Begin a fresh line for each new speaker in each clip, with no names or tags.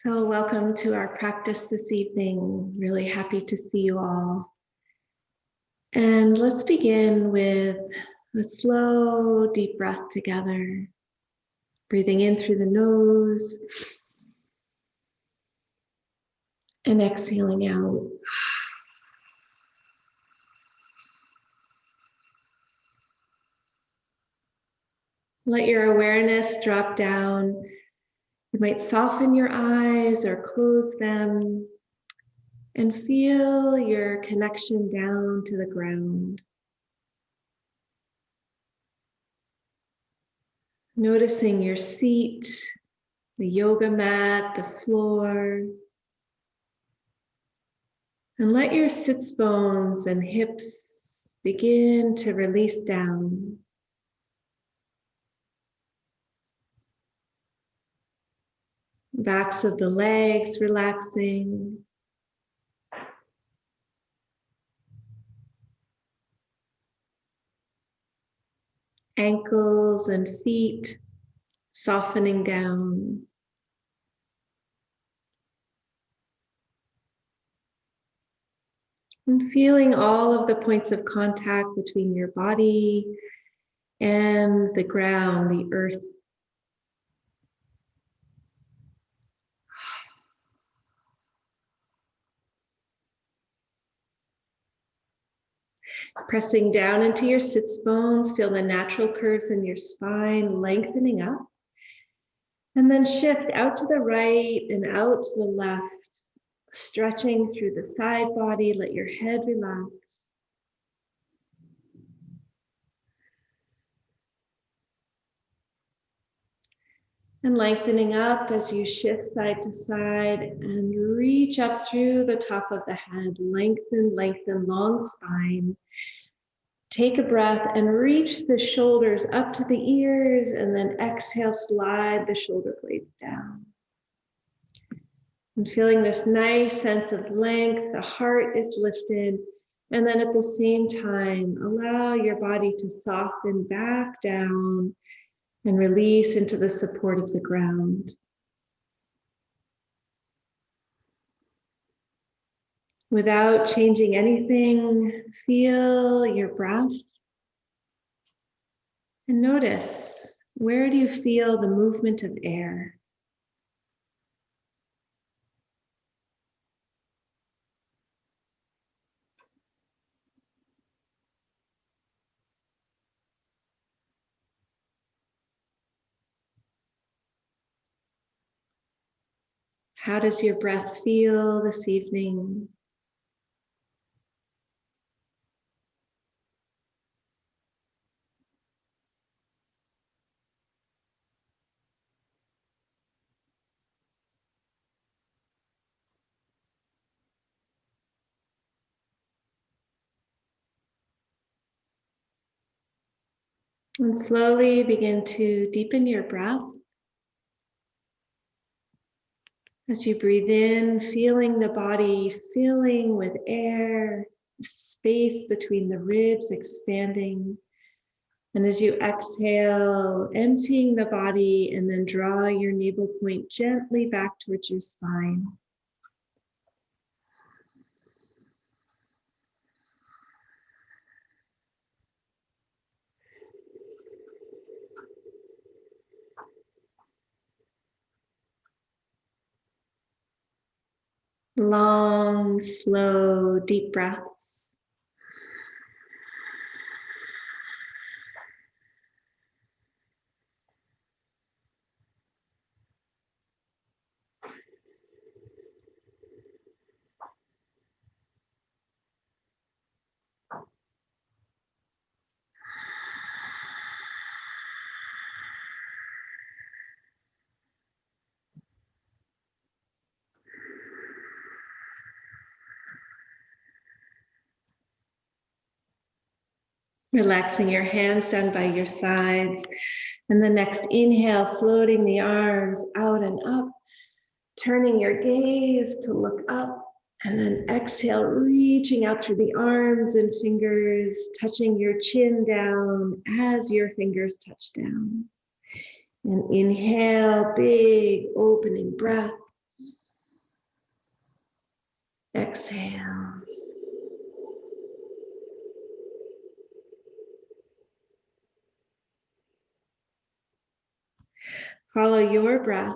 So welcome to our practice this evening. Really happy to see you all. And let's begin with a slow, deep breath together. Breathing in through the nose and exhaling out. Let your awareness drop down. You might soften your eyes or close them and feel your connection down to the ground. Noticing your seat, the yoga mat, the floor. And let your sits bones and hips begin to release down. Backs of the legs relaxing. Ankles and feet softening down. And feeling all of the points of contact between your body and the ground, the earth. Pressing down into your sits bones, feel the natural curves in your spine lengthening up. And then shift out to the right and out to the left, stretching through the side body. Let your head relax. And lengthening up as you shift side to side and reach up through the top of the head. Lengthen, lengthen, long spine. Take a breath and reach the shoulders up to the ears, and then exhale, slide the shoulder blades down. And feeling this nice sense of length, the heart is lifted. And then at the same time, allow your body to soften back down and release into the support of the ground. Without changing anything, feel your breath and notice, where do you feel the movement of air? How does your breath feel this evening? And slowly begin to deepen your breath. As you breathe in, feeling the body filling with air, space between the ribs expanding. And as you exhale, emptying the body, and then draw your navel point gently back towards your spine. Long, slow, deep breaths. Relaxing your hands down by your sides. And the next inhale, floating the arms out and up, turning your gaze to look up. And then exhale, reaching out through the arms and fingers, touching your chin down as your fingers touch down. And inhale, big opening breath. Exhale. Follow your breath.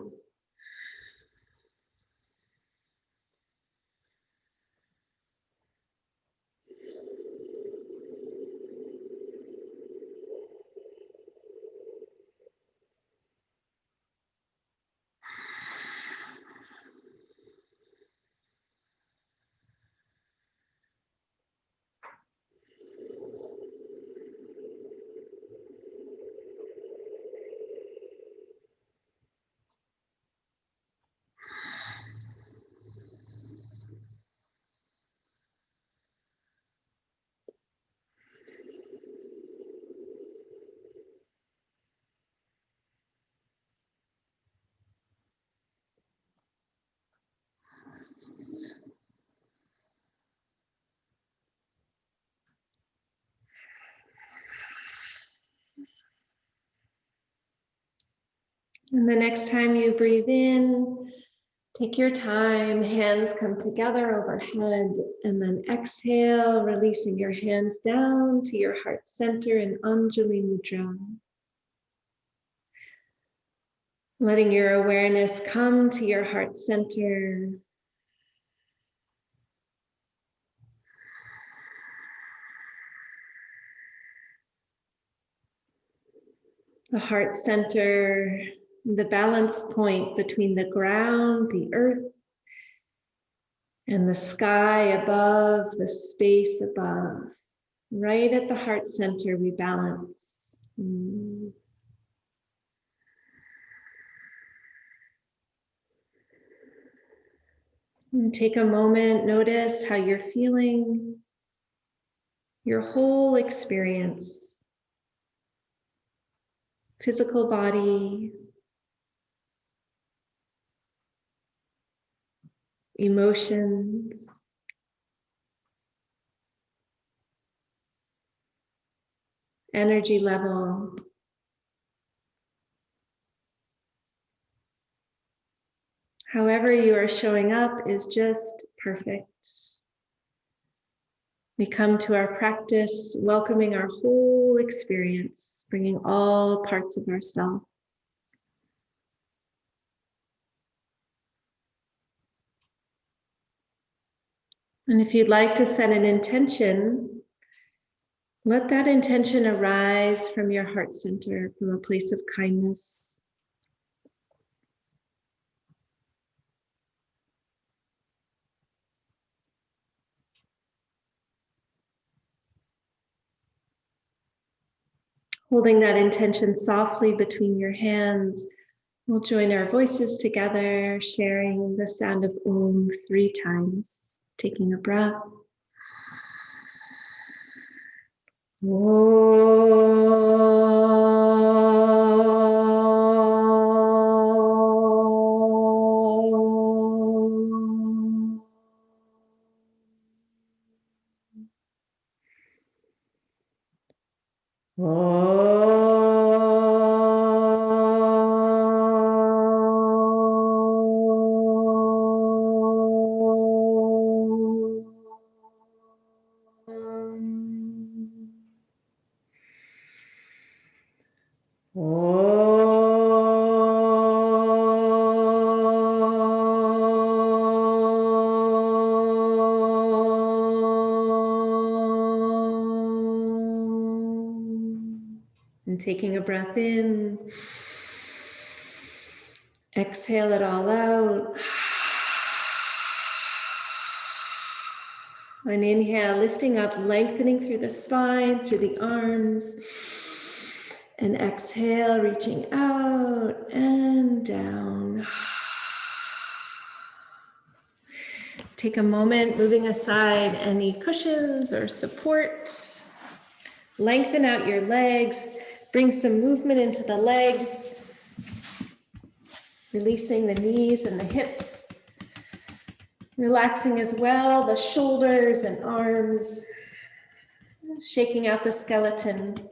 And the next time you breathe in, take your time, hands come together overhead, and then exhale, releasing your hands down to your heart center in Anjali Mudra. Letting your awareness come to your heart center. The heart center, the balance point between the ground, the earth, and the sky above, the space above. Right at the heart center, we balance. And take a moment, notice how you're feeling, your whole experience, physical body, emotions, energy level. However you are showing up is just perfect. We come to our practice welcoming our whole experience, bringing all parts of ourselves. And if you'd like to set an intention, let that intention arise from your heart center, from a place of kindness. Holding that intention softly between your hands, we'll join our voices together, sharing the sound of Om 3 times, taking a breath. And taking a breath in, exhale it all out. And inhale, lifting up, lengthening through the spine, through the arms. And exhale, reaching out and down. Take a moment, moving aside any cushions or support. Lengthen out your legs. Bring some movement into the legs. Releasing the knees and the hips. Relaxing as well the shoulders and arms. Shaking out the skeleton.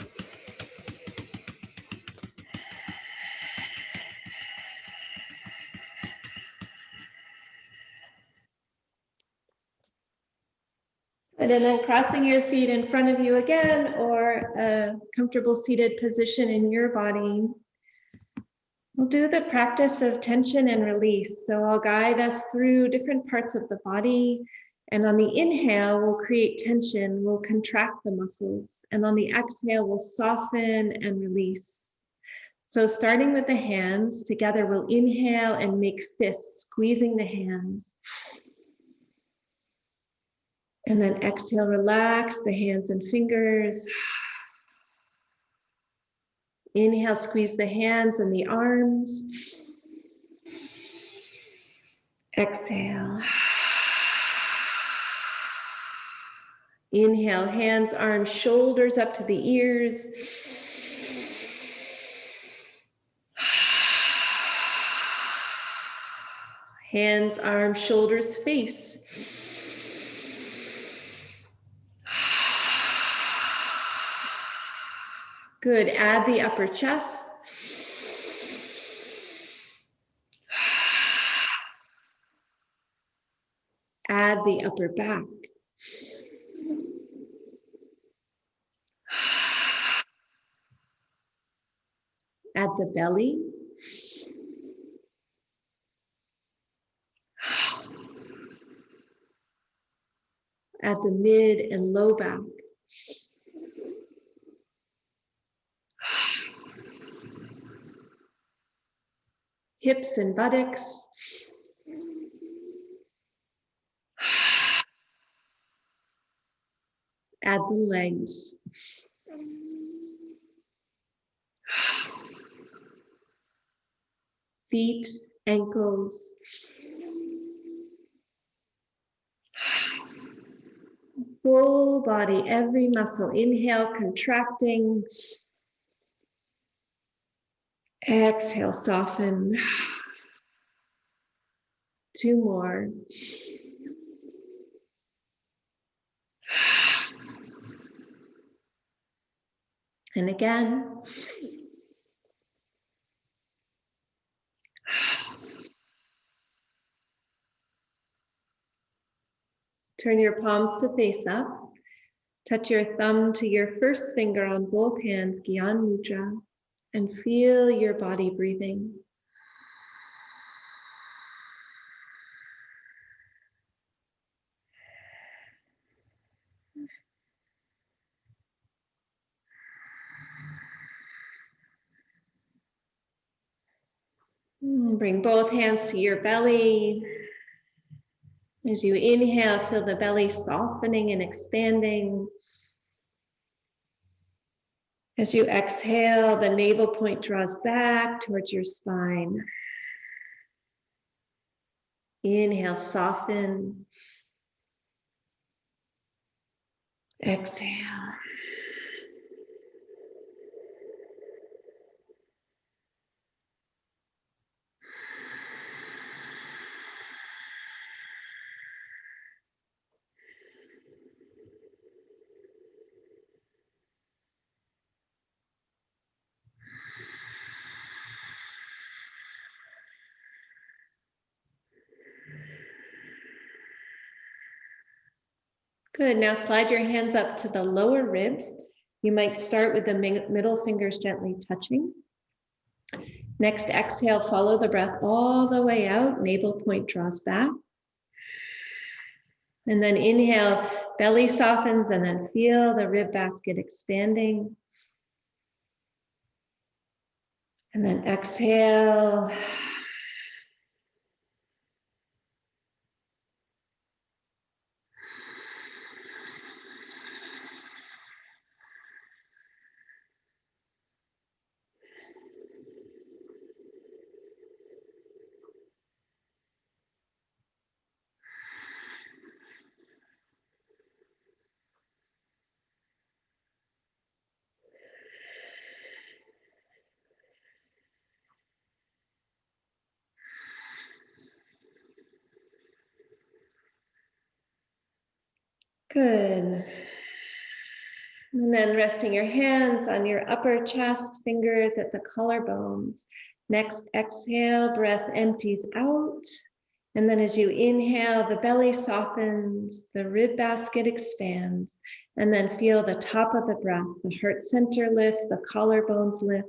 Good, and then crossing your feet in front of you again, or a comfortable seated position in your body. We'll do the practice of tension and release. So I'll guide us through different parts of the body. And on the inhale, we'll create tension, we'll contract the muscles. And on the exhale, we'll soften and release. So starting with the hands, together we'll inhale and make fists, squeezing the hands. And then exhale, relax the hands and fingers. Inhale, squeeze the hands and the arms. Exhale. Inhale, hands, arms, shoulders up to the ears. Hands, arms, shoulders, face. Good, add the upper chest. Add the upper back. Add the belly. Add the mid and low back. Hips and buttocks. Add the legs. Feet, ankles. Full body, every muscle. Inhale, contracting. Exhale, soften. 2 more. And again. Turn your palms to face up. Touch your thumb to your first finger on both hands, Gyan Mudra, and feel your body breathing. Bring both hands to your belly. As you inhale, feel the belly softening and expanding. As you exhale, the navel point draws back towards your spine. Inhale, soften. Exhale. Good, now slide your hands up to the lower ribs. You might start with the middle fingers gently touching. Next, exhale, follow the breath all the way out, navel point draws back. And then inhale, belly softens, and then feel the rib basket expanding. And then exhale. Good. And then resting your hands on your upper chest, fingers at the collarbones. Next, exhale, breath empties out. And then as you inhale, the belly softens, the rib basket expands, and then feel the top of the breath, the heart center lift, the collarbones lift.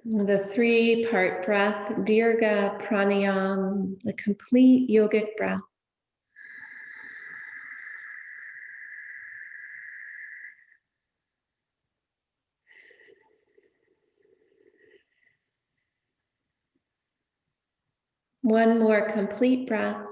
The 3-part breath, dirga pranayama, the complete yogic breath. One more complete breath.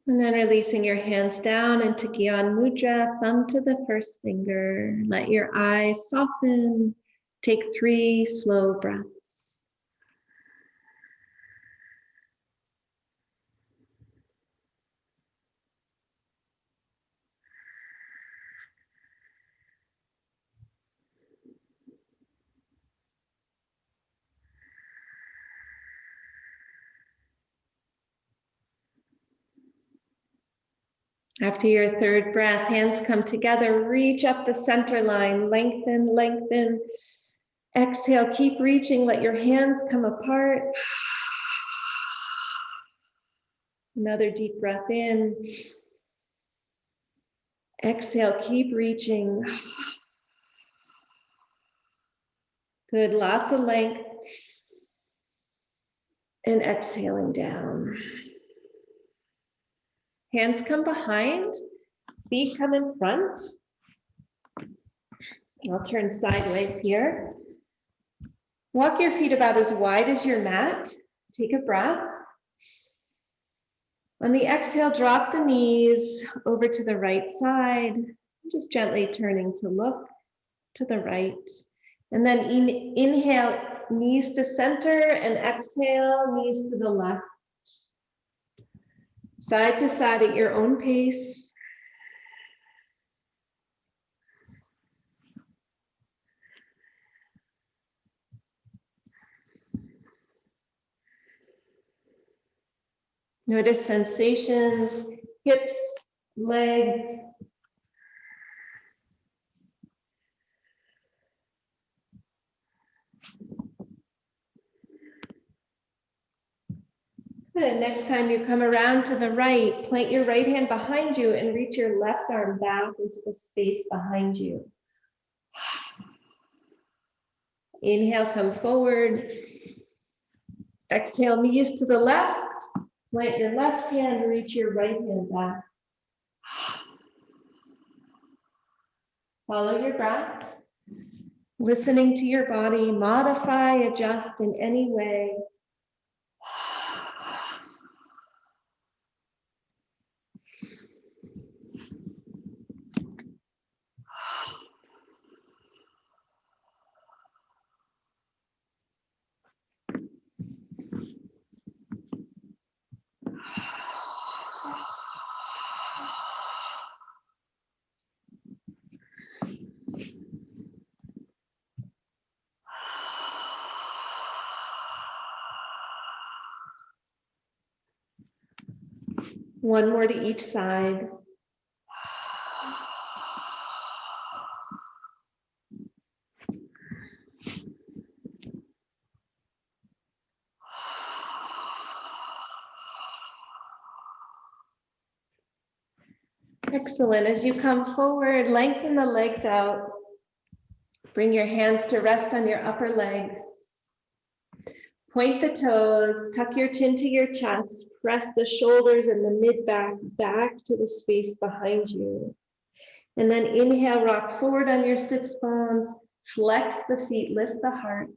And then releasing your hands down into Gyan Mudra, thumb to the first finger. Let your eyes soften. Take 3 slow breaths. After your 3rd breath, hands come together, reach up the center line, lengthen, lengthen. Exhale, keep reaching, let your hands come apart. Another deep breath in. Exhale, keep reaching. Good, lots of length. And exhaling down. Hands come behind, feet come in front. I'll turn sideways here. Walk your feet about as wide as your mat. Take a breath. On the exhale, drop the knees over to the right side, just gently turning to look to the right. And then inhale, knees to center, and exhale, knees to the left. Side to side at your own pace. Notice sensations, hips, legs. Good. Next time you come around to the right, plant your right hand behind you and reach your left arm back into the space behind you. Inhale, come forward. Exhale, knees to the left. Plant your left hand, reach your right hand back. Follow your breath. Listening to your body, modify, adjust in any way. One more to each side. Excellent. As you come forward, lengthen the legs out. Bring your hands to rest on your upper legs. Point the toes, tuck your chin to your chest, press the shoulders and the mid-back back to the space behind you. And then inhale, rock forward on your sits bones, flex the feet, lift the heart.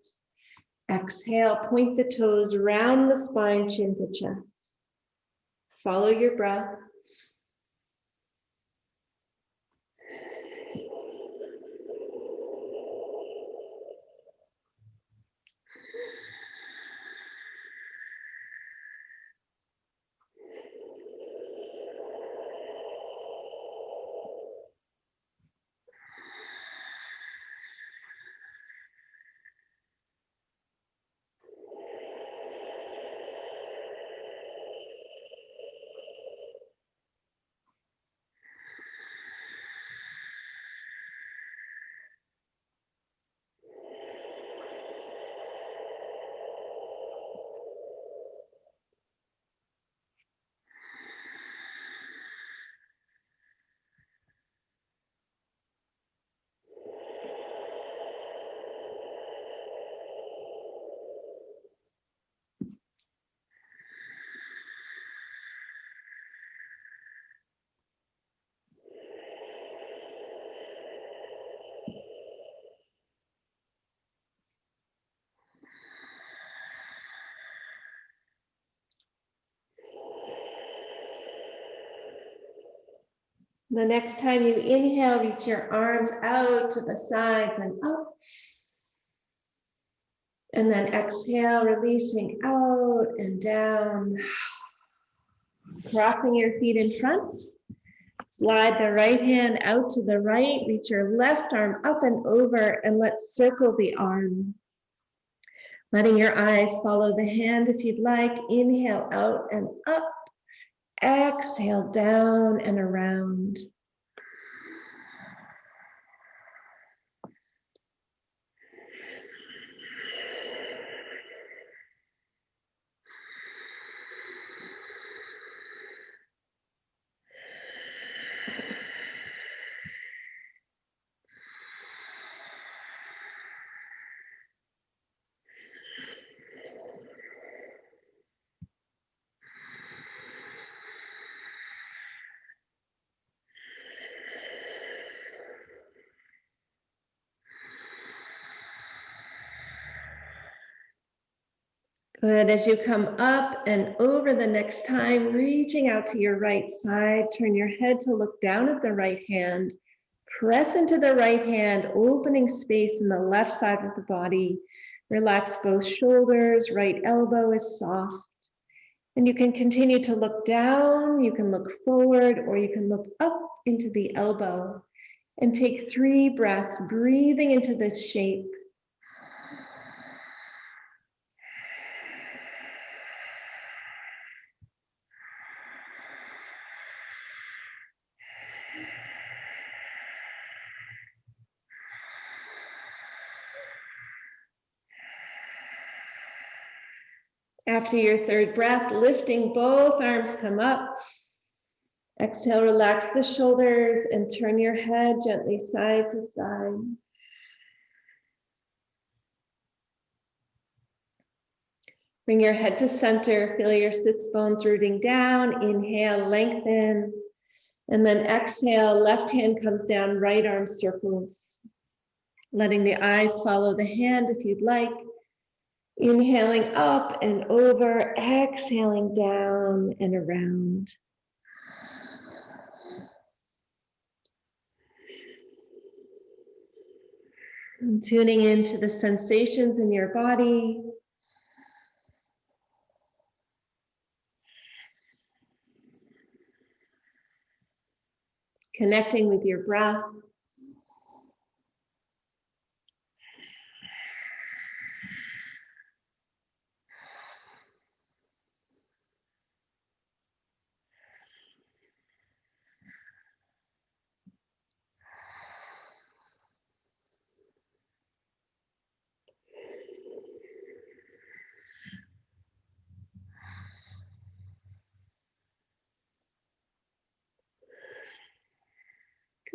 Exhale, point the toes, round the spine, chin to chest. Follow your breath. The next time you inhale, reach your arms out to the sides and up. And then exhale, releasing out and down. Crossing your feet in front. Slide the right hand out to the right. Reach your left arm up and over, and let's circle the arm. Letting your eyes follow the hand if you'd like. Inhale out and up. Exhale down and around. Good. As you come up and over the next time, reaching out to your right side, turn your head to look down at the right hand. Press into the right hand, opening space in the left side of the body. Relax both shoulders, right elbow is soft. And you can continue to look down, you can look forward, or you can look up into the elbow. And take 3 breaths, breathing into this shape. After your 3rd breath, lifting both arms, come up. Exhale, relax the shoulders and turn your head gently side to side. Bring your head to center, feel your sits bones rooting down. Inhale, lengthen. And then exhale, left hand comes down, right arm circles. Letting the eyes follow the hand if you'd like. Inhaling up and over, exhaling down and around. And tuning into the sensations in your body. Connecting with your breath.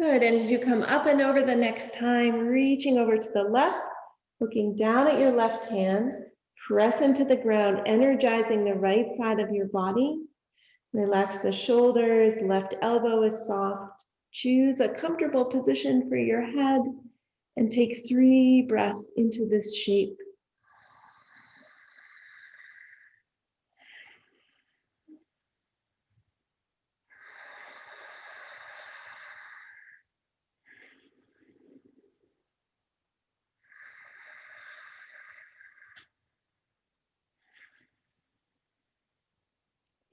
Good, and as you come up and over the next time, reaching over to the left, looking down at your left hand, Press into the ground, energizing the right side of your body. Relax the shoulders, left elbow is soft. Choose a comfortable position for your head and take 3 breaths into this shape.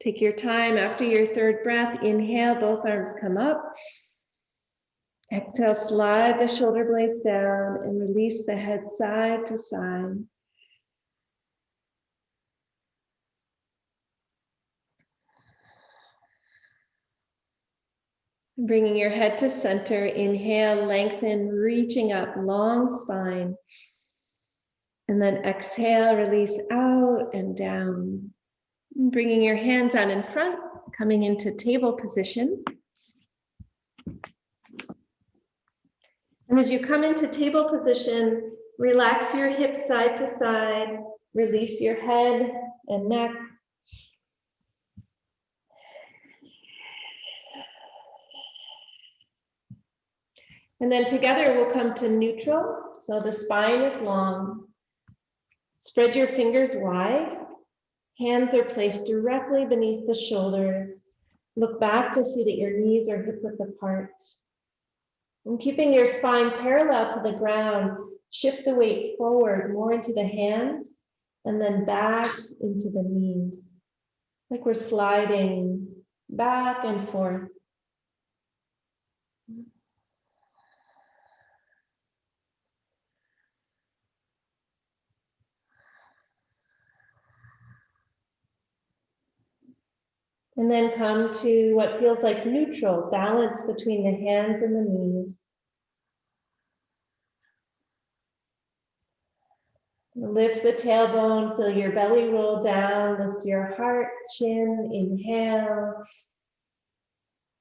Take your time. After your 3rd breath, inhale, both arms come up. Exhale, slide the shoulder blades down and release the head side to side. Bringing your head to center, inhale, lengthen, reaching up, long spine. And then exhale, release out and down. Bringing your hands out in front, coming into table position. And as you come into table position, relax your hips side to side, release your head and neck. And then together we'll come to neutral. So the spine is long. Spread your fingers wide. Hands are placed directly beneath the shoulders. Look back to see that your knees are hip-width apart. And keeping your spine parallel to the ground, shift the weight forward more into the hands and then back into the knees. Like we're sliding back and forth. And then come to what feels like neutral, balance between the hands and the knees. Lift the tailbone, feel your belly roll down, lift your heart, chin, inhale.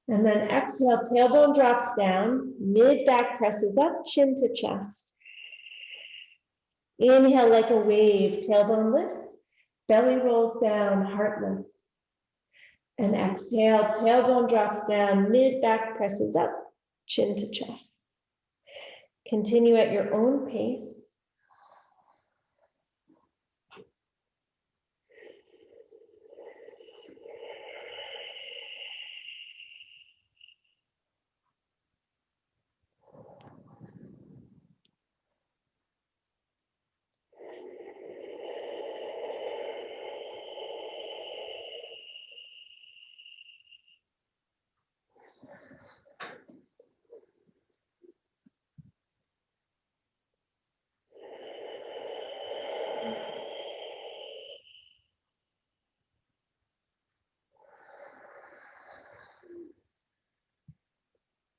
And then exhale, tailbone drops down, mid-back presses up, chin to chest. Inhale like a wave, tailbone lifts, belly rolls down, heart lifts. And exhale, tailbone drops down, mid-back presses up, chin to chest. Continue at your own pace.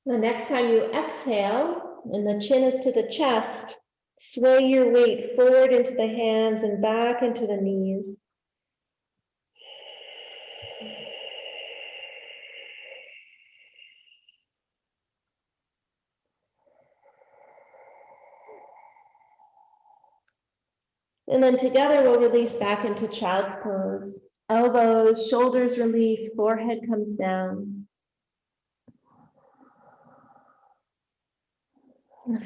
The next time you exhale, and the chin is to the chest, sway your weight forward into the hands and back into the knees. And then together we'll release back into child's pose. Elbows, shoulders release, forehead comes down.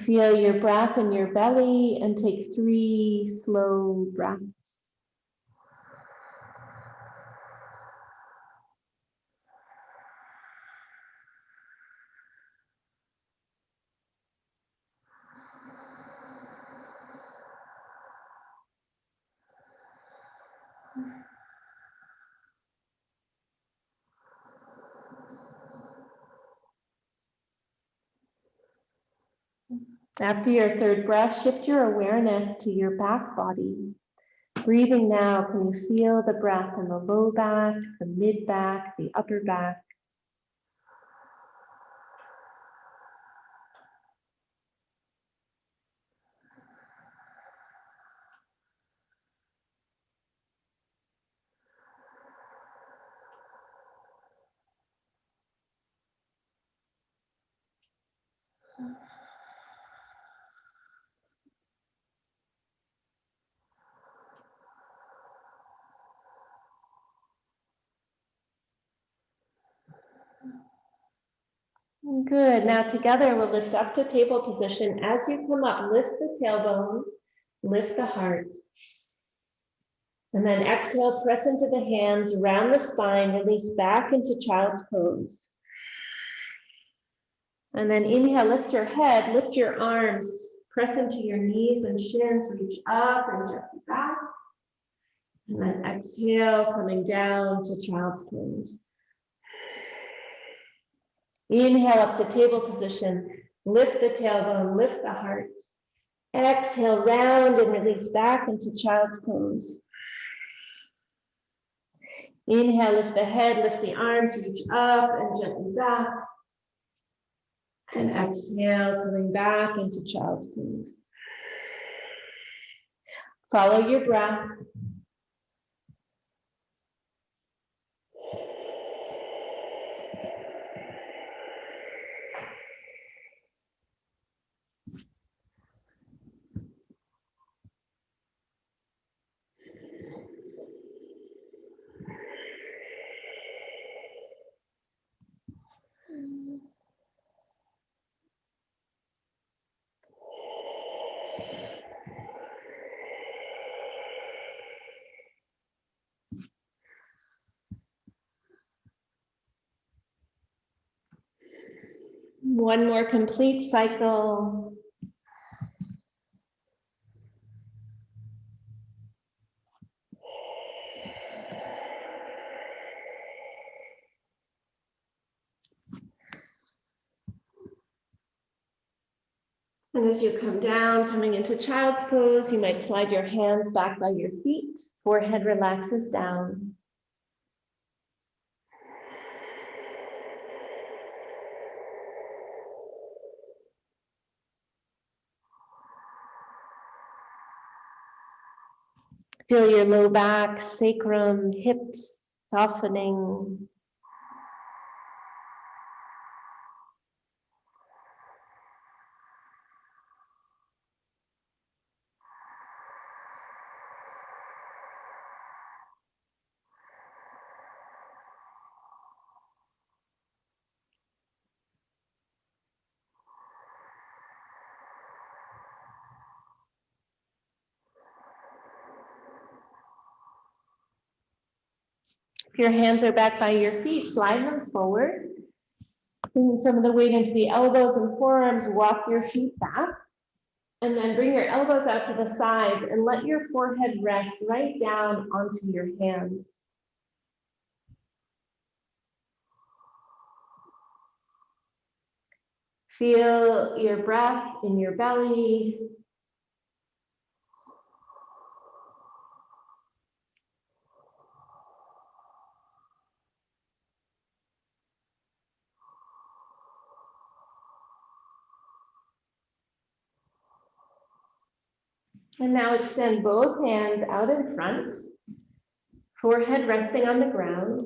Feel your breath in your belly and take 3 slow breaths. After your 3rd breath, shift your awareness to your back body. Breathing now, can you feel the breath in the low back, the mid back, the upper back? Good. Now together we'll lift up to table position. As you come up, lift the tailbone, lift the heart. And then exhale, press into the hands, round the spine, release back into child's pose. And then inhale, lift your head, lift your arms, press into your knees and shins, reach up and gently back. And then exhale, coming down to child's pose. Inhale up to table position, lift the tailbone, lift the heart. Exhale, round and release back into child's pose. Inhale, lift the head, lift the arms, reach up and gently back. And exhale, coming back into child's pose. Follow your breath. One more complete cycle. And as you come down, coming into child's pose, you might slide your hands back by your feet. Forehead relaxes down. Feel your low back, sacrum, hips softening. If your hands are back by your feet, slide them forward. Bring some of the weight into the elbows and forearms, walk your feet back. And then bring your elbows out to the sides and let your forehead rest right down onto your hands. Feel your breath in your belly. And now extend both hands out in front, forehead resting on the ground.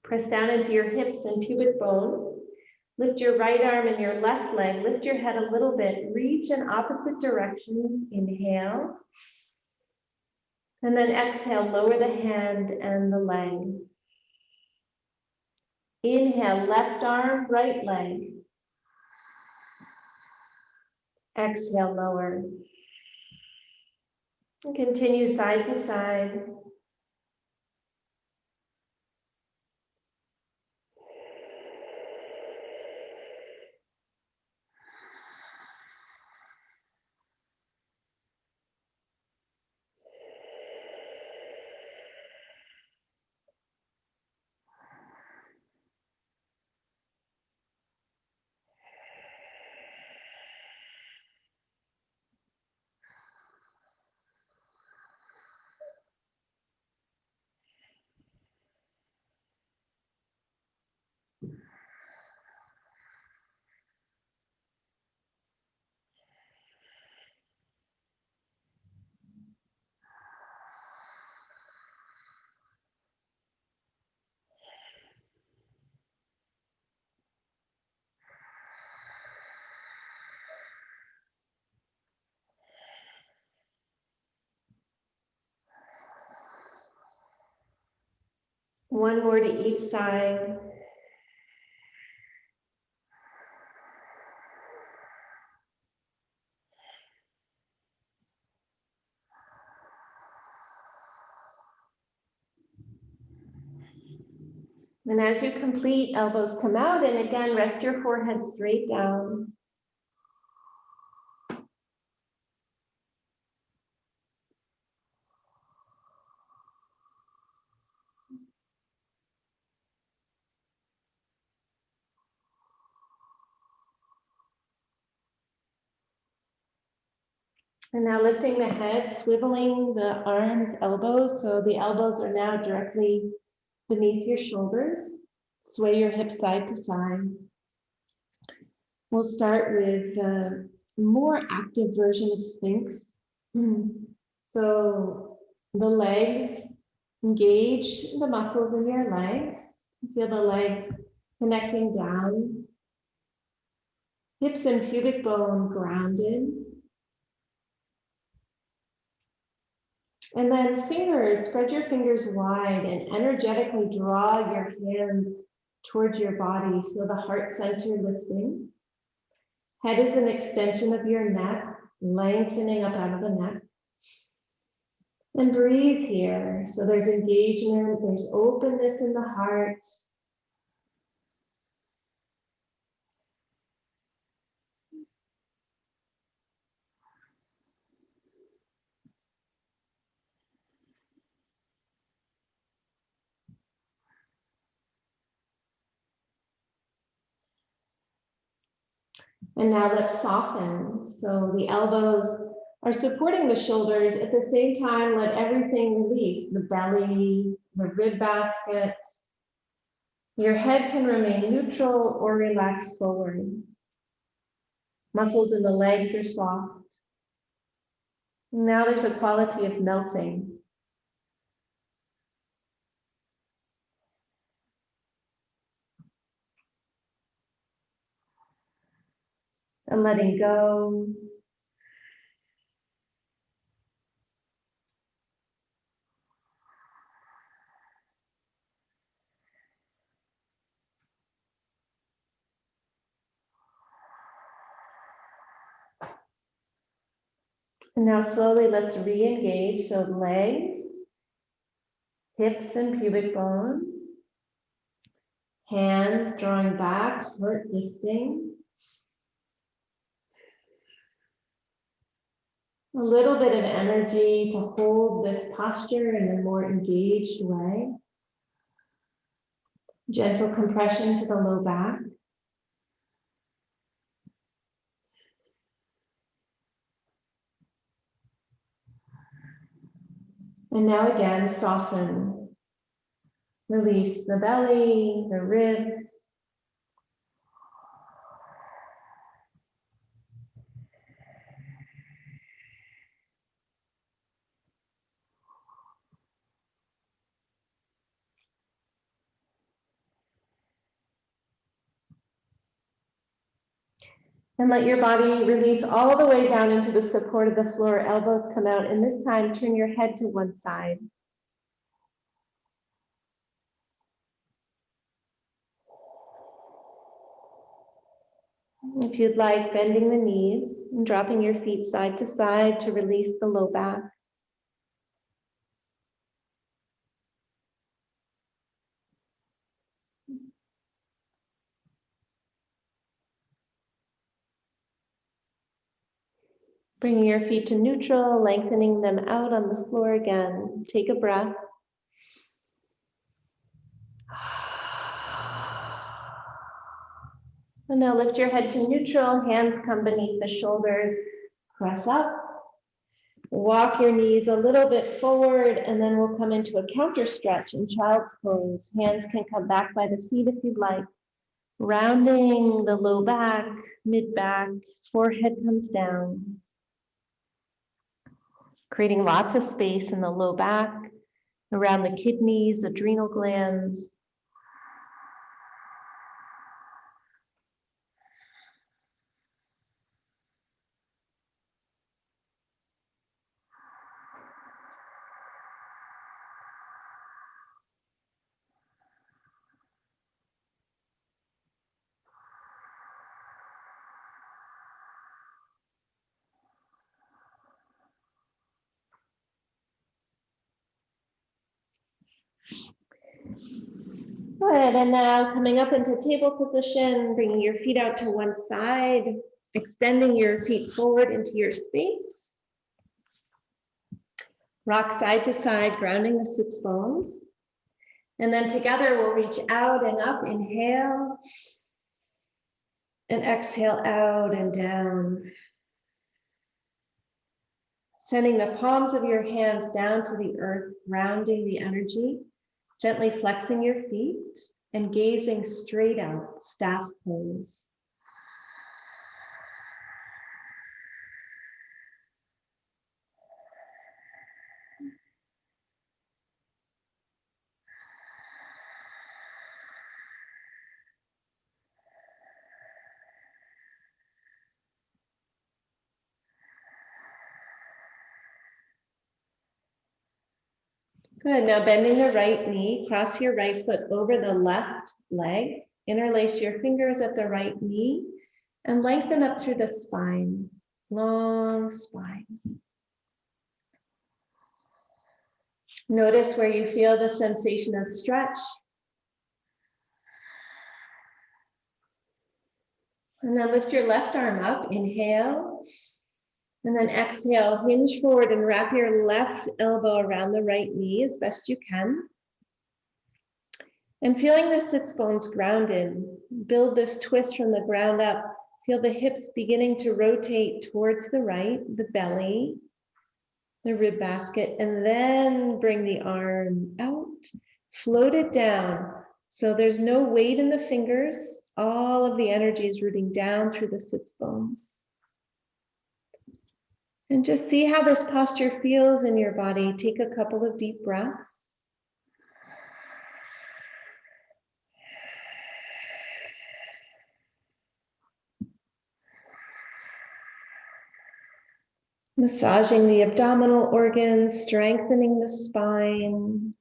Press down into your hips and pubic bone. Lift your right arm and your left leg. Lift your head a little bit. Reach in opposite directions. Inhale. And then exhale, lower the hand and the leg. Inhale, left arm, right leg. Exhale, lower. And continue side to side. One more to each side. And as you complete, elbows come out, and again, rest your forehead straight down. And now lifting the head, swiveling the arms, elbows, so the elbows are now directly beneath your shoulders. Sway your hips side to side. We'll start with a more active version of Sphinx. So the legs, engage the muscles in your legs. Feel the legs connecting down. Hips and pubic bone grounded. And then fingers, spread your fingers wide and energetically draw your hands towards your body. Feel the heart center lifting. Head is an extension of your neck, lengthening up out of the neck. And breathe here. So there's engagement, there's openness in the heart. And now let's soften. So the elbows are supporting the shoulders. At the same time, let everything release. The belly, the rib basket. Your head can remain neutral or relax forward. Muscles in the legs are soft. Now there's a quality of melting. And letting go. And now slowly let's re-engage. So legs, hips and pubic bone. Hands drawing back, heart lifting. A little bit of energy to hold this posture in a more engaged way. Gentle compression to the low back. And now again, soften. Release the belly, the ribs. And let your body release all the way down into the support of the floor. Elbows come out, and this time turn your head to one side. If you'd like, bending the knees and dropping your feet side to side to release the low back. Bringing your feet to neutral, lengthening them out on the floor again. Take a breath. And now lift your head to neutral, hands come beneath the shoulders, press up. Walk your knees a little bit forward, and then we'll come into a counter stretch in child's pose. Hands can come back by the feet if you'd like. Rounding the low back, mid back, forehead comes down. Creating lots of space in the low back, around the kidneys, adrenal glands. Good, and now coming up into table position, bringing your feet out to one side, extending your feet forward into your space. Rock side to side, grounding the sits bones. And then together we'll reach out and up, inhale, and exhale out and down. Sending the palms of your hands down to the earth, grounding the energy, gently flexing your feet and gazing straight out, staff pose. Good, now bending the right knee, cross your right foot over the left leg, interlace your fingers at the right knee, and lengthen up through the spine, long spine. Notice where you feel the sensation of stretch. And then lift your left arm up, inhale. And then exhale, hinge forward and wrap your left elbow around the right knee as best you can. And feeling the sits bones grounded, build this twist from the ground up. Feel the hips beginning to rotate towards the right, the belly, the rib basket, and then bring the arm out, float it down. So there's no weight in the fingers. All of the energy is rooting down through the sits bones. And just see how this posture feels in your body. Take a couple of deep breaths. Massaging the abdominal organs, strengthening the spine.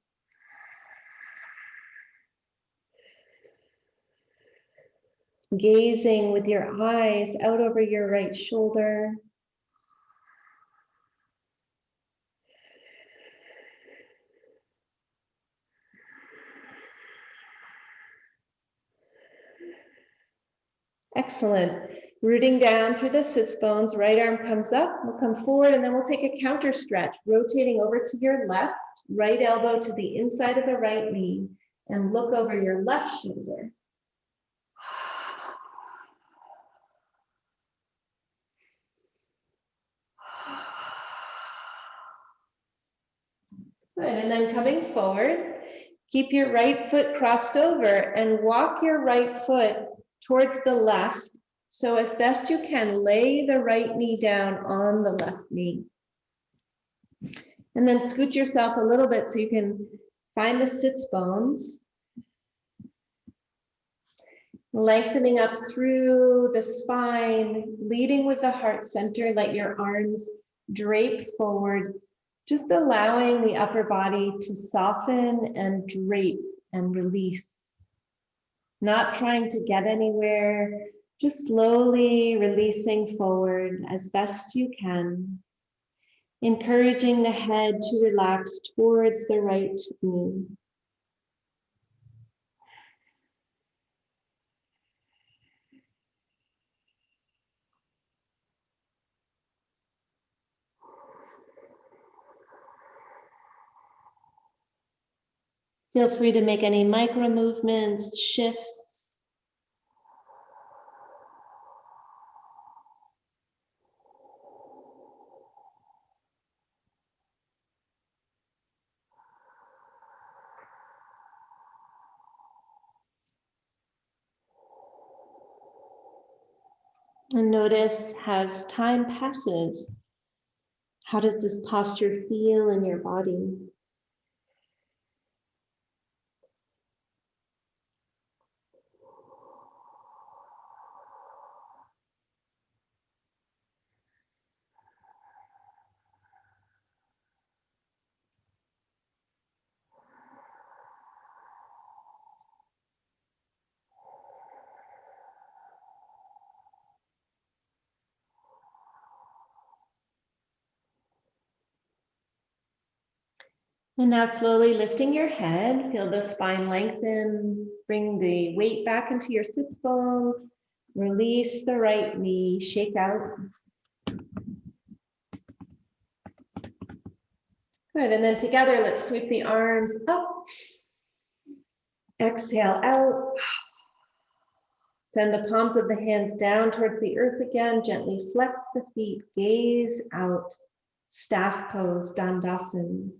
Gazing with your eyes out over your right shoulder. Excellent. Rooting down through the sits bones, right arm comes up, we'll come forward, and then we'll take a counter stretch, rotating over to your left, right elbow to the inside of the right knee, and look over your left shoulder. Good, and then coming forward, keep your right foot crossed over and walk your right foot towards the left. So as best you can, lay the right knee down on the left knee. And then scoot yourself a little bit so you can find the sits bones. Lengthening up through the spine, leading with the heart center. Let your arms drape forward, just allowing the upper body to soften and drape and release. Not trying to get anywhere, just slowly releasing forward as best you can. Encouraging the head to relax towards the right knee. Feel free to make any micro movements, shifts. And notice as time passes, how does this posture feel in your body? And now slowly lifting your head, feel the spine lengthen, bring the weight back into your sits bones, release the right knee, shake out. Good, and then together, let's sweep the arms up. Exhale out. Send the palms of the hands down towards the earth again. Gently flex the feet, gaze out. Staff pose, Dandasana.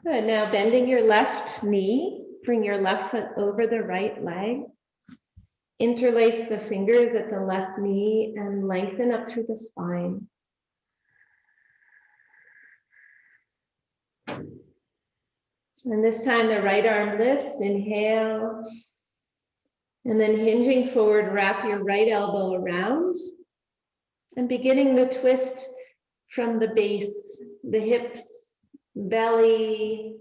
Good, now bending your left knee, bring your left foot over the right leg. Interlace the fingers at the left knee and lengthen up through the spine. And this time the right arm lifts, inhale. And then hinging forward, wrap your right elbow around. And beginning the twist from the base, the hips, belly,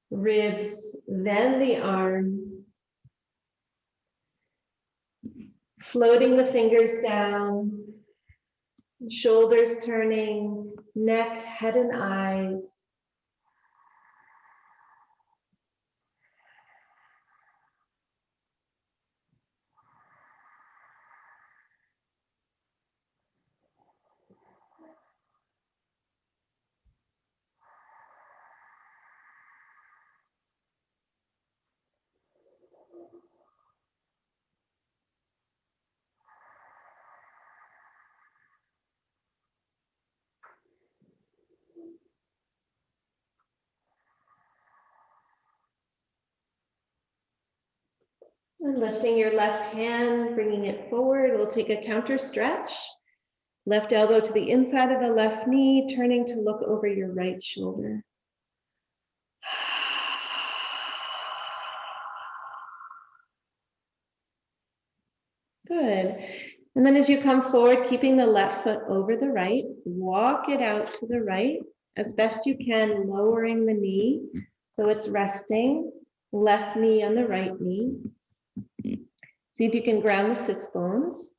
ribs, then the arm. Floating the fingers down, shoulders turning, neck, head, and eyes. And lifting your left hand, bringing it forward, we'll take a counter stretch. Left elbow to the inside of the left knee, turning to look over your right shoulder. Good. And then as you come forward, keeping the left foot over the right, walk it out to the right as best you can, lowering the knee so it's resting, left knee on the right knee. See if you can ground the sits bones.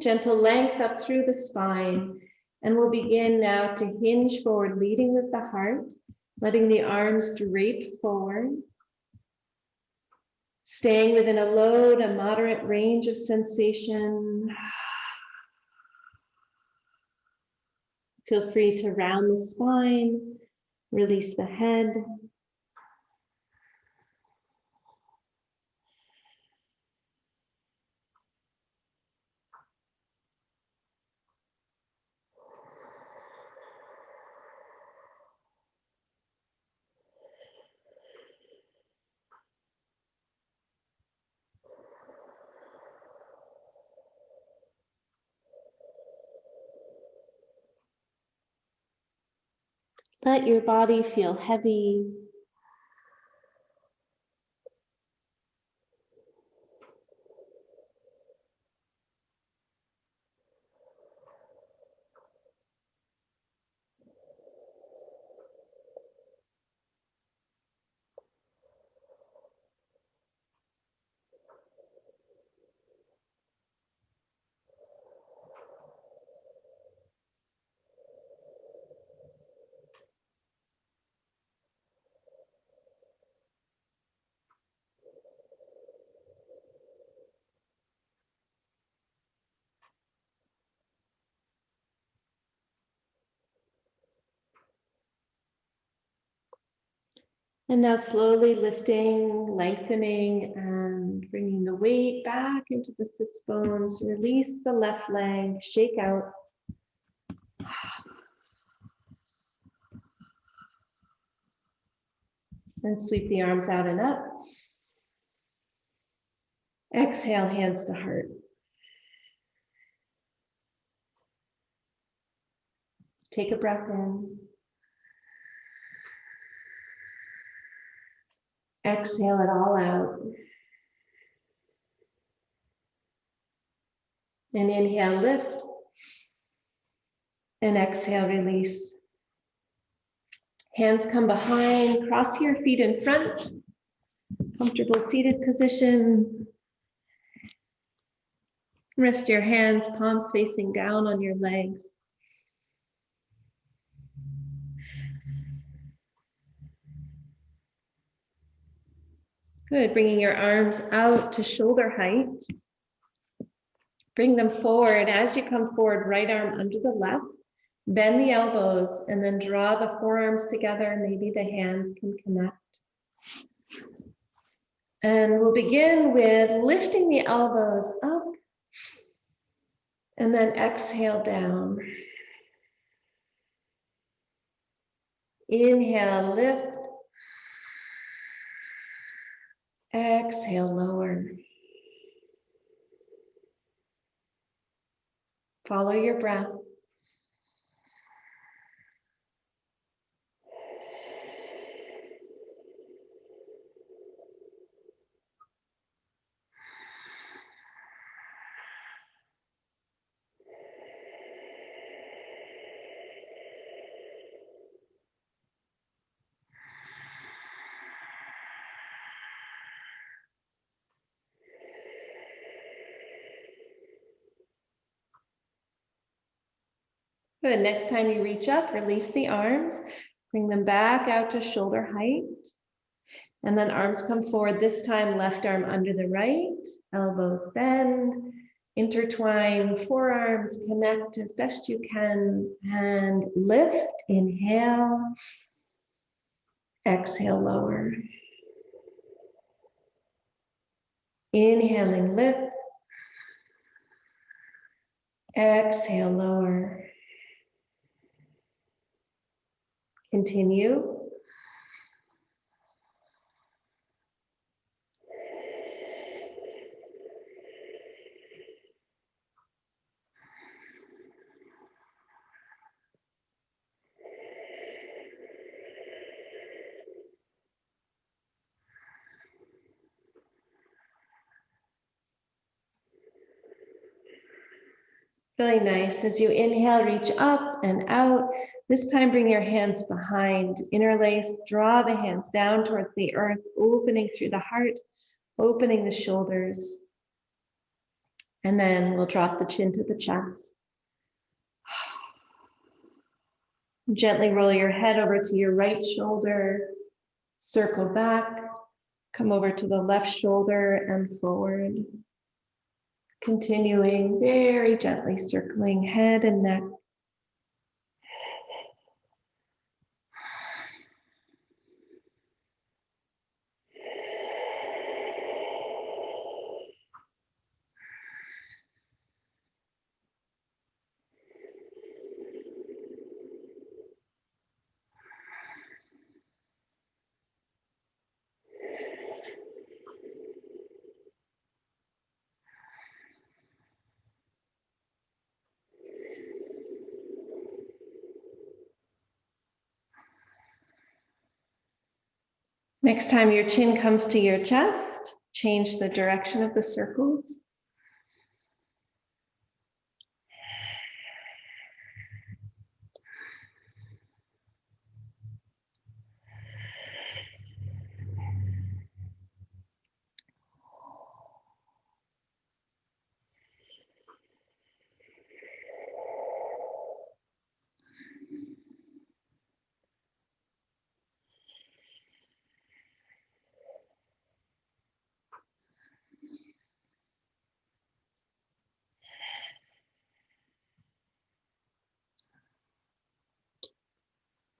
Gentle length up through the spine. And we'll begin now to hinge forward, leading with the heart, letting the arms drape forward. Staying within a low to moderate range of sensation. Feel free to round the spine, release the head. Let your body feel heavy. And now slowly lifting, lengthening, and bringing the weight back into the sits bones. Release the left leg, shake out. And sweep the arms out and up. Exhale, hands to heart. Take a breath in. Exhale it all out. And inhale, lift. And exhale, release. Hands come behind, cross your feet in front. Comfortable seated position. Rest your hands, palms facing down on your legs. Good, bringing your arms out to shoulder height. Bring them forward. As you come forward, right arm under the left. Bend the elbows and then draw the forearms together. Maybe the hands can connect. And we'll begin with lifting the elbows up and then exhale down. Inhale, lift. Exhale, lower. Follow your breath. Good. Next time you reach up, release the arms, bring them back out to shoulder height. And then arms come forward. This time, left arm under the right, elbows bend, intertwine, forearms connect as best you can, and lift. Inhale, exhale, lower. Inhaling, lift. Exhale, lower. Continue. Really nice. As you inhale, reach up and out. This time, bring your hands behind, interlace, draw the hands down towards the earth, opening through the heart, opening the shoulders. And then we'll drop the chin to the chest. Gently roll your head over to your right shoulder, circle back, come over to the left shoulder and forward. Continuing very gently circling head and neck. Next time your chin comes to your chest, change the direction of the circles.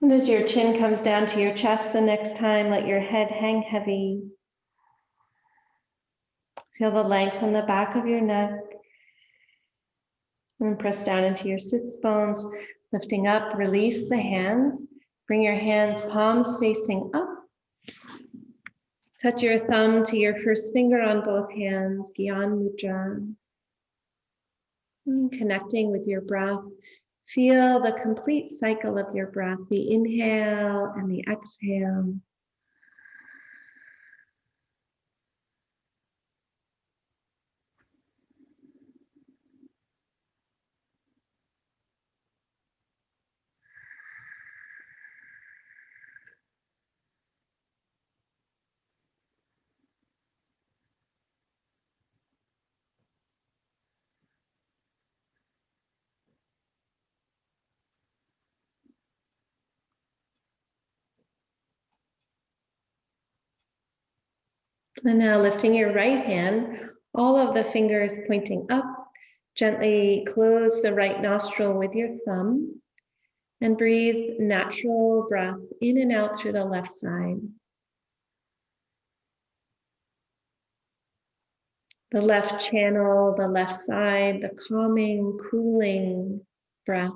And as your chin comes down to your chest the next time, let your head hang heavy. Feel the length in the back of your neck. And press down into your sits bones, lifting up, release the hands. Bring your hands, palms facing up. Touch your thumb to your first finger on both hands, Gyan Mudra. And connecting with your breath. Feel the complete cycle of your breath, the inhale and the exhale. And now lifting your right hand, all of the fingers pointing up, gently close the right nostril with your thumb and breathe natural breath in and out through the left side. The left channel, the left side, the calming, cooling breath.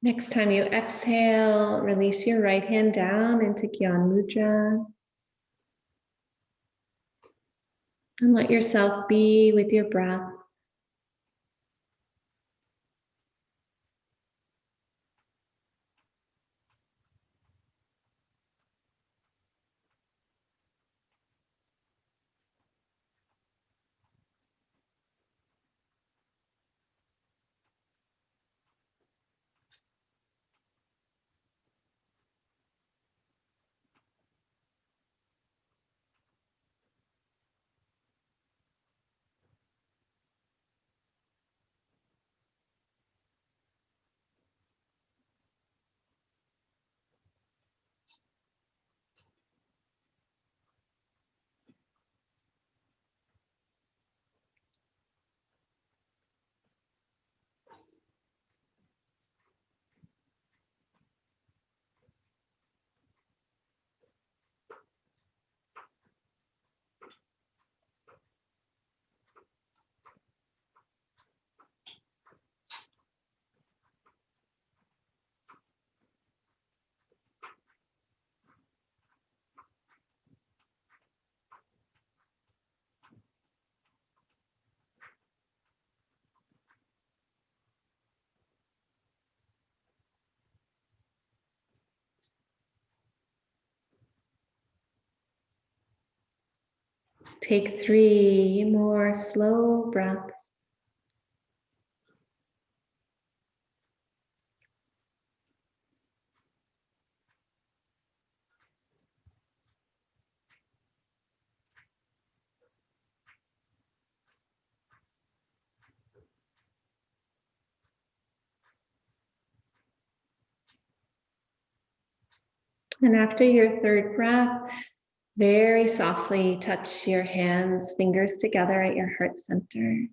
Next time you exhale, release your right hand down into Gyan Mudra. And let yourself be with your breath. Take 3 more slow breaths. And after your third breath, very softly touch your hands, fingers together at your heart center.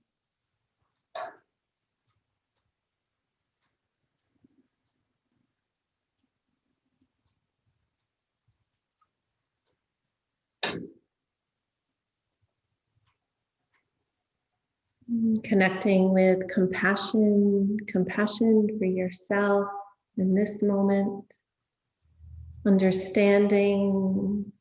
Connecting with compassion for yourself in this moment, understanding.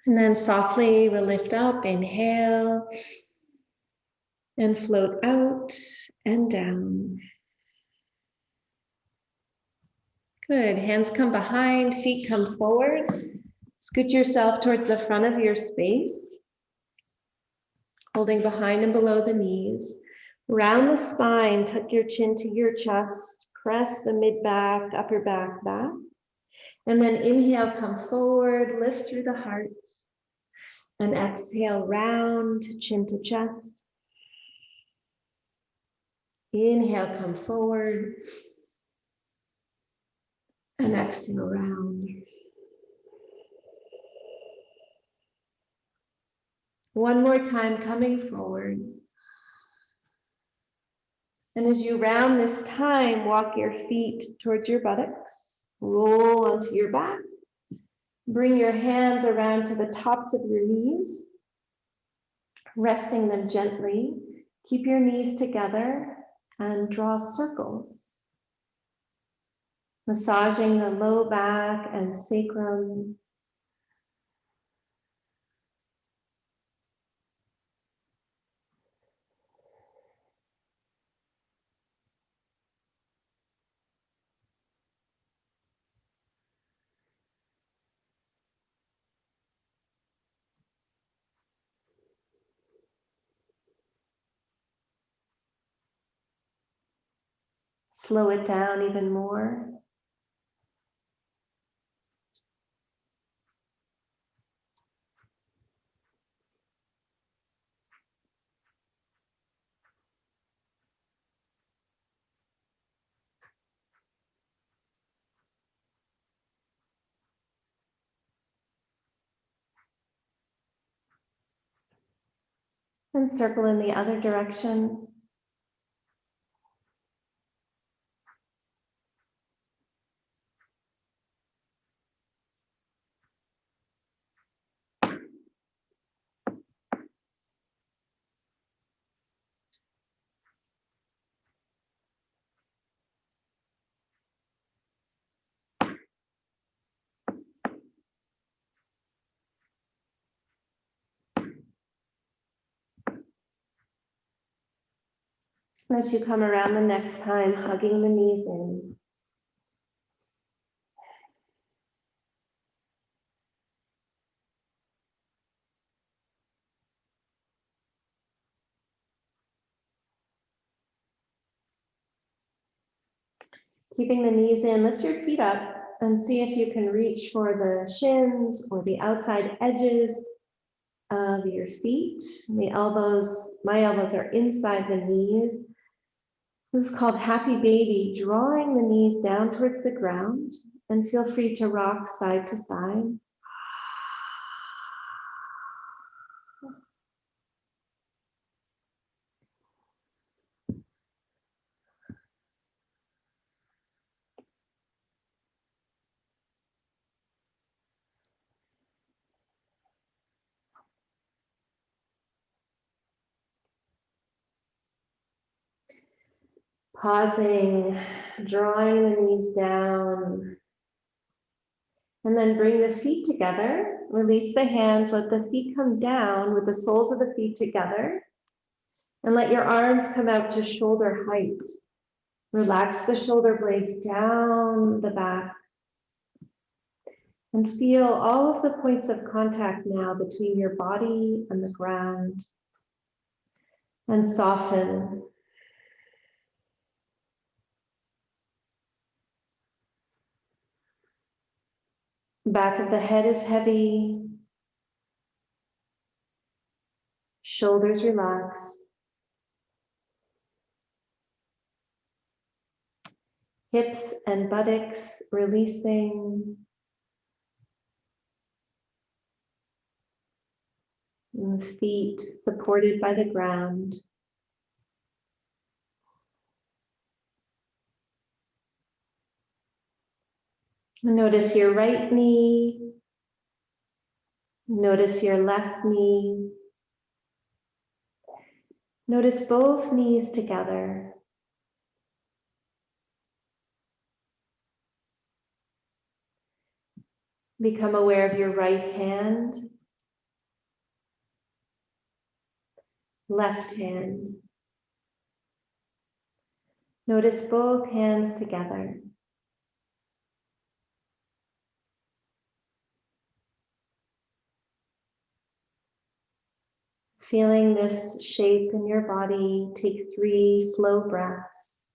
And then softly we'll lift up, inhale, and float out and down. Good, hands come behind, feet come forward. Scoot yourself towards the front of your space, holding behind and below the knees. Round the spine, tuck your chin to your chest, press the mid-back, upper back back. And then inhale, come forward, lift through the heart. And exhale, round, chin to chest. Inhale, come forward. And exhale, round. One more time, coming forward. And as you round this time, walk your feet towards your buttocks, roll onto your back, bring your hands around to the tops of your knees, resting them gently. Keep your knees together and draw circles, massaging the low back and sacrum. Slow it down even more. And circle in the other direction. As you come around the next time, hugging the knees in. Keeping the knees in, lift your feet up and see if you can reach for the shins or the outside edges of your feet. The elbows, my elbows are inside the knees. This is called happy baby, drawing the knees down towards the ground, and feel free to rock side to side. Pausing, drawing the knees down, and then bring the feet together. Release the hands, let the feet come down with the soles of the feet together, and let your arms come out to shoulder height. Relax the shoulder blades down the back, and feel all of the points of contact now between your body and the ground, and soften. Back of the head is heavy, shoulders relaxed. Hips and buttocks releasing. And feet supported by the ground. Notice your right knee. Notice your left knee. Notice both knees together. Become aware of your right hand, left hand. Notice both hands together. Feeling this shape in your body, take 3 slow breaths.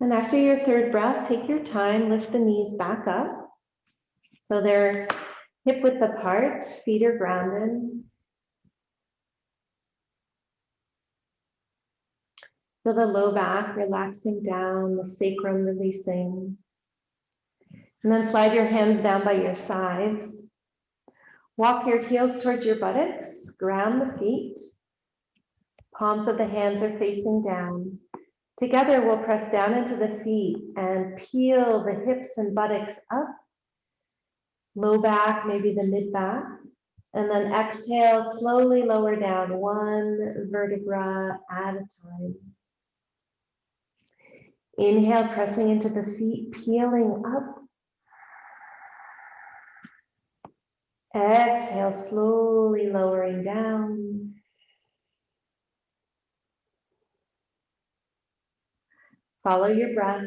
And after your third breath, take your time, lift the knees back up. So they're hip width apart, feet are grounded. Feel the low back relaxing down, the sacrum releasing. And then slide your hands down by your sides. Walk your heels towards your buttocks, ground the feet. Palms of the hands are facing down. Together, we'll press down into the feet and peel the hips and buttocks up. Low back, maybe the mid back. And then exhale, slowly lower down one vertebra at a time. Inhale, pressing into the feet, peeling up. Exhale, slowly lowering down. Follow your breath.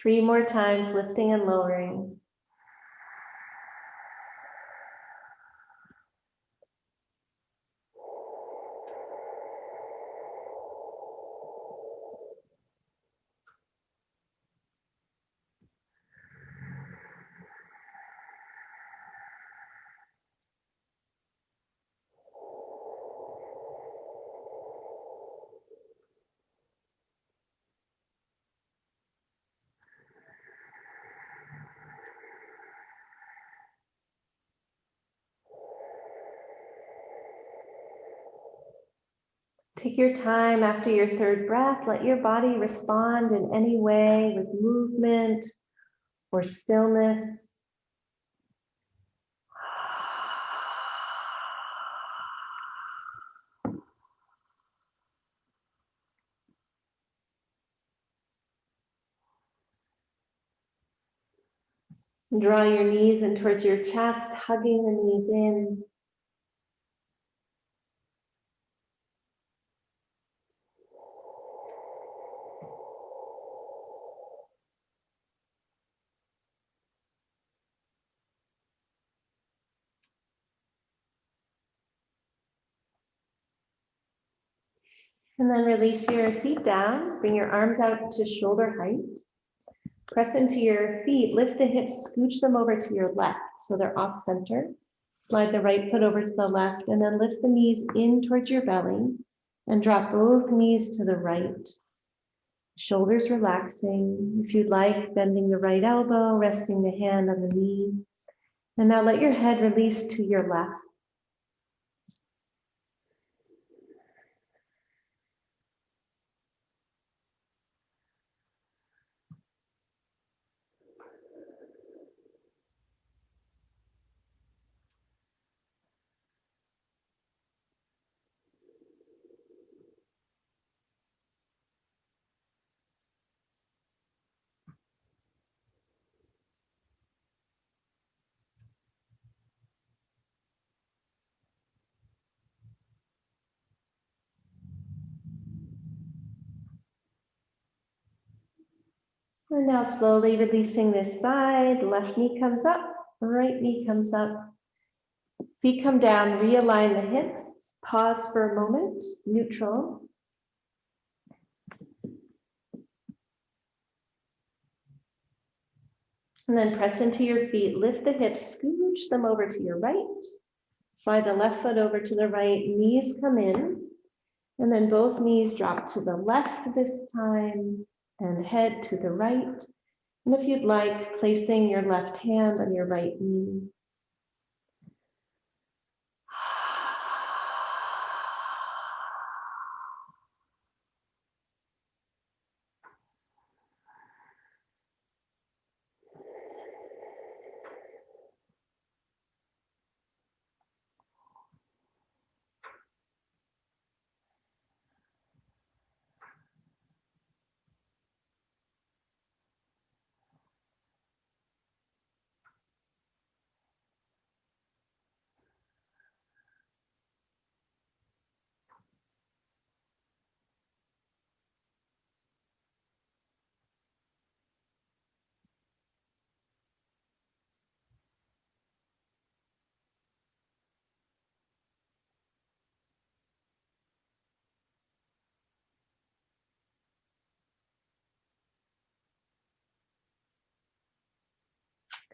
Three more times, lifting and lowering. Take your time after your third breath. Let your body respond in any way with movement or stillness. Draw your knees in towards your chest, hugging the knees in. And then release your feet down. Bring your arms out to shoulder height. Press into your feet, lift the hips, scooch them over to your left so they're off center. Slide the right foot over to the left and then lift the knees in towards your belly and drop both knees to the right. Shoulders relaxing. If you'd like, bending the right elbow, resting the hand on the knee. And now let your head release to your left. And now slowly releasing this side, left knee comes up, right knee comes up. Feet come down, realign the hips, pause for a moment, neutral. And then press into your feet, lift the hips, scooch them over to your right. Slide the left foot over to the right, knees come in. And then both knees drop to the left this time and head to the right. And if you'd like, placing your left hand on your right knee.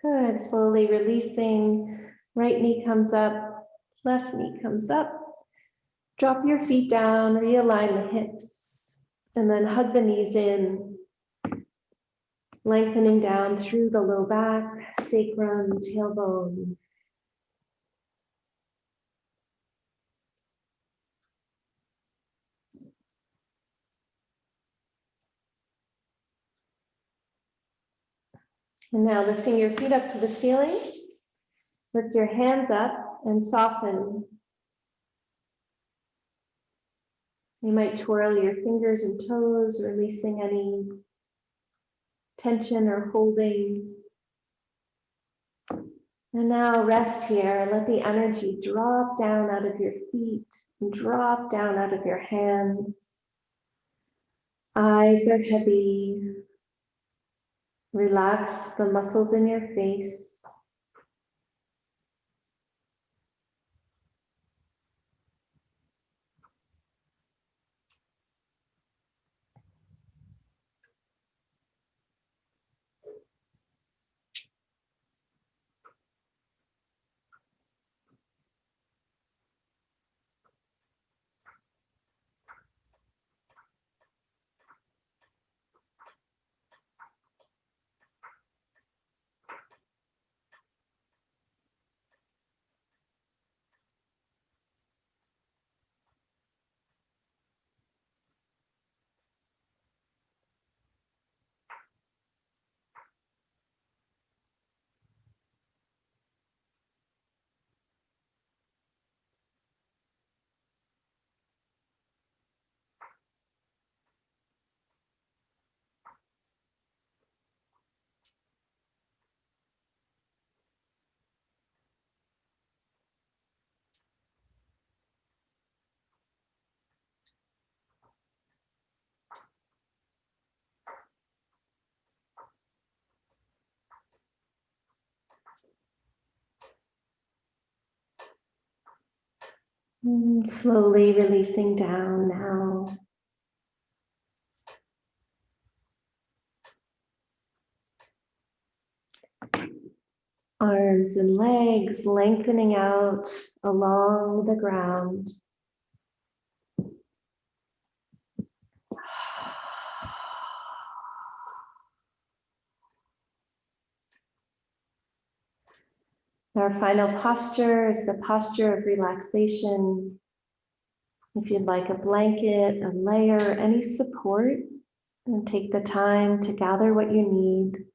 Good. Slowly releasing. Right knee comes up, left knee comes up. Drop your feet down, realign the hips, and then hug the knees in, lengthening down through the low back, sacrum, tailbone. And now lifting your feet up to the ceiling, lift your hands up and soften. You might twirl your fingers and toes, releasing any tension or holding. And now rest here. Let the energy drop down out of your feet and drop down out of your hands. Eyes are heavy. Relax the muscles in your face. Slowly releasing down now. Arms and legs lengthening out along the ground. Our final posture is the posture of relaxation. If you'd like a blanket, a layer, any support, and take the time to gather what you need.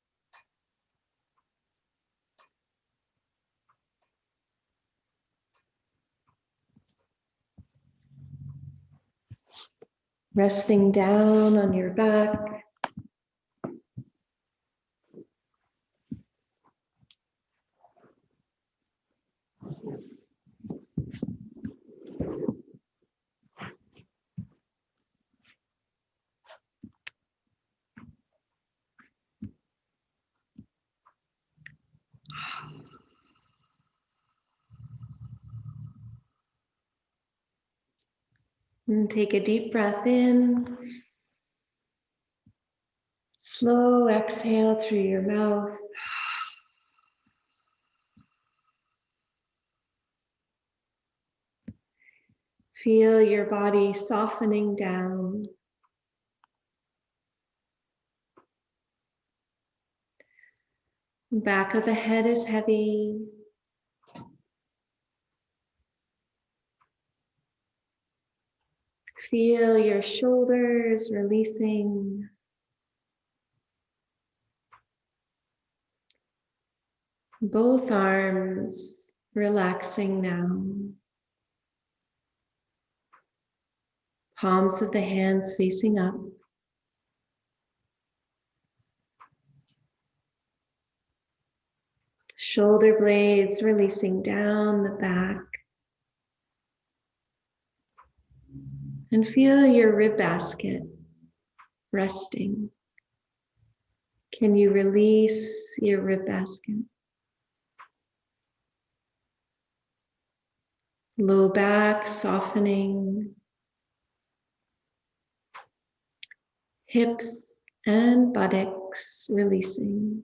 Resting down on your back. And take a deep breath in. Slow exhale through your mouth. Feel your body softening down. Back of the head is heavy. Feel your shoulders releasing. Both arms relaxing now. Palms of the hands facing up. Shoulder blades releasing down the back. And feel your rib basket resting. Can you release your rib basket? Low back softening. Hips and buttocks releasing.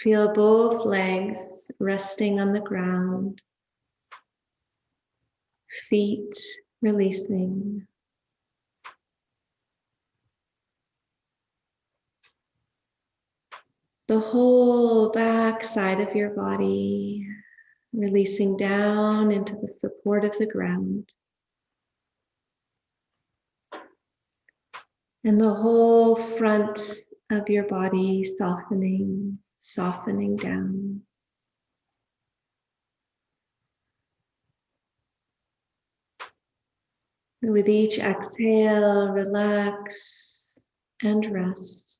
Feel both legs resting on the ground, feet releasing. The whole back side of your body releasing down into the support of the ground. And the whole front of your body softening, softening down. And with each exhale, relax and rest.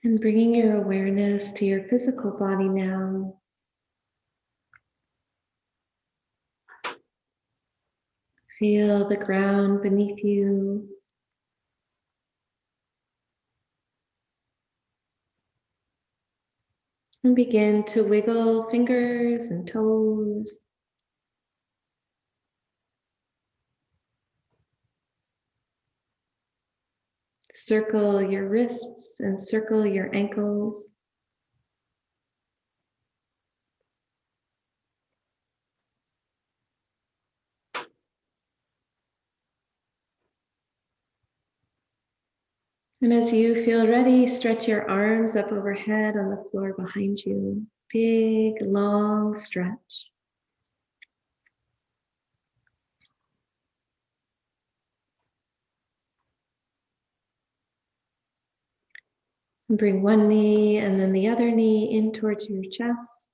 And bringing your awareness to your physical body now. Feel the ground beneath you. And begin to wiggle fingers and toes. Circle your wrists and circle your ankles. And as you feel ready, stretch your arms up overhead on the floor behind you. Big, long stretch. And bring one knee and then the other knee in towards your chest.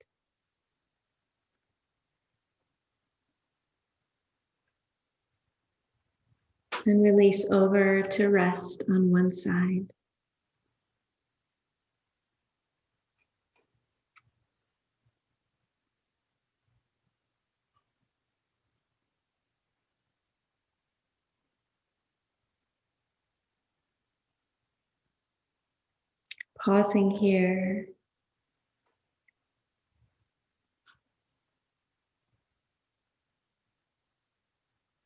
And release over to rest on one side. Pausing here.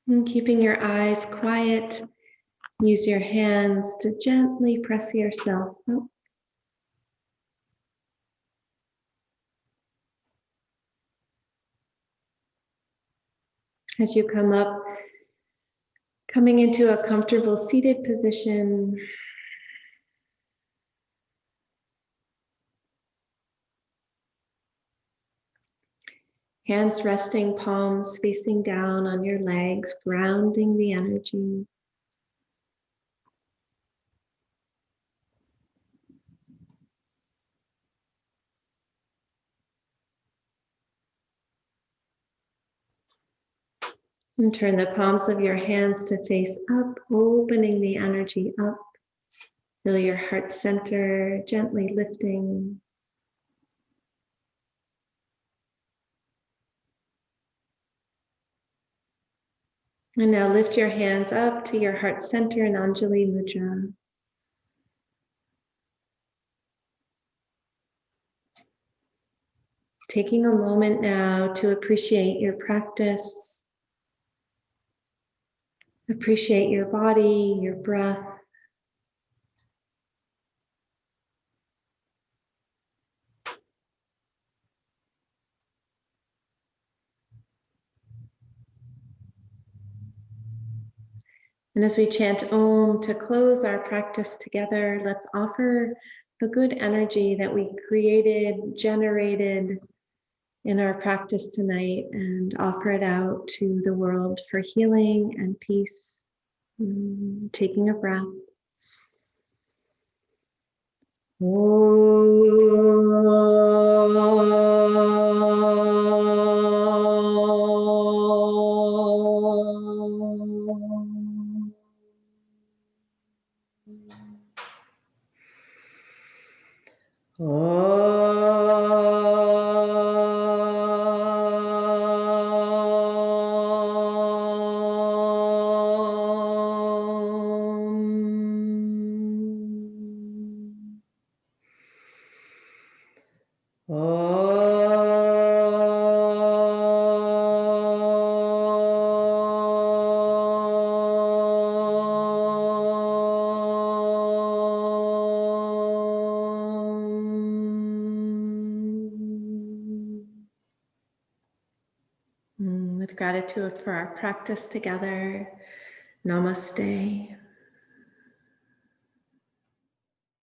And keeping your eyes quiet, use your hands to gently press yourself up. As you come up, coming into a comfortable seated position. Hands resting, palms facing down on your legs, grounding the energy. And turn the palms of your hands to face up, opening the energy up. Feel your heart center gently lifting. And now lift your hands up to your heart center in Anjali Mudra. Taking a moment now to appreciate your practice. Appreciate your body, your breath. And as we chant Om to close our practice together, let's offer the good energy that we created, generated in our practice tonight, and offer it out to the world for healing and peace. Taking a breath. With gratitude for our practice together, namaste.